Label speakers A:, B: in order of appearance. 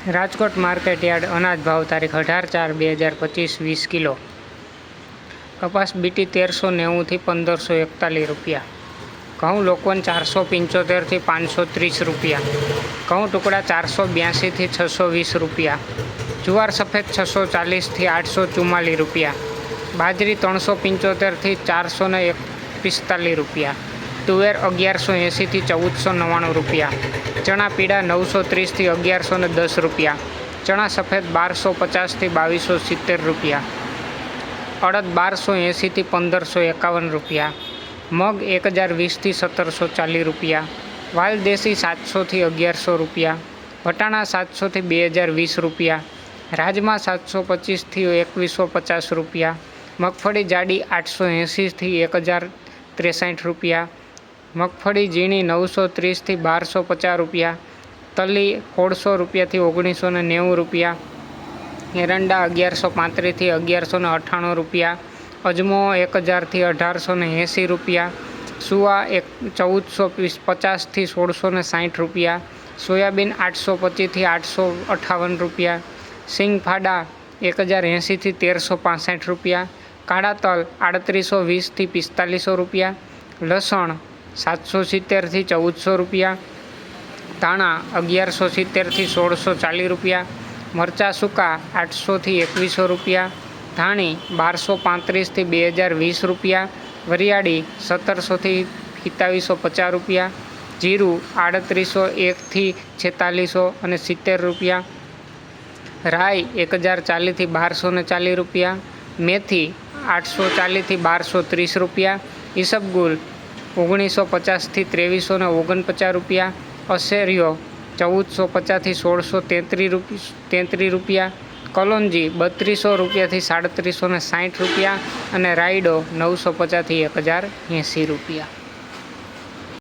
A: Rajkot market yard અનાજ ભાવ તારીખ 18/4/2025 20 કિલો. કપાસ બીટી 1390 થી 1541 રૂપિયા. ઘઉં લોકવન 475 થી 530 રૂપિયા. ઘઉં ટુકડા 482 થી 620 રૂપિયા. જુવાર સફેદ 640 થી 844 રૂપિયા. બાજરી 375 થી 445 રૂપિયા. તુવેર 1180 થી 1499 રૂપિયા. ચણા પીળા 930 થી 1110 રૂપિયા. ચણા સફેદ 1250 થી 2270 રૂપિયા. અડદ 1280 થી 1551 રૂપિયા. મગ 1020 થી 1740 રૂપિયા. વાલ દેશી 700 થી 1100 રૂપિયા. વટાણા 700 થી 2020 રૂપિયા. રાજમા 725 થી 2150 રૂપિયા. મગફળી જાડી 880 થી 1063 રૂપિયા. મગફળી ઝીણી 930 થી 1250 રૂપિયા. તલી 1600 રૂપિયાથી 1990 રૂપિયા. એરંડા 1135 થી 1198 રૂપિયા. અજમો 1000 થી 1880 રૂપિયા. સુવા 1450 થી 1660 રૂપિયા. સોયાબીન 825 થી 858 રૂપિયા. સિંગફાડા 1080 થી 1365 રૂપિયા. કાળા તલ 3820 થી 4500 રૂપિયા. લસણ 770 થી 1400 રૂપિયા. ધાણા 1170 થી 1640 રૂપિયા. મરચાં સૂકા 800 થી 2100 રૂપિયા. ધાણી 1235 થી 2020 રૂપિયા. વરિયાળી 1700 થી 2750 રૂપિયા. જીરું 3801 થી 4670 અને 70 રૂપિયા. રાઈ 1040 થી 1240 રૂપિયા. મેથી 840 થી 1230 રૂપિયા. ઈસબગુલ 1950 થી 2349 રૂપિયા. અશેરિયો 1450 થી 1633 રૂપિયા. કલોંજી 3200 રૂપિયાથી 3760 રૂપિયા અને રાયડો 950 થી 1080 રૂપિયા.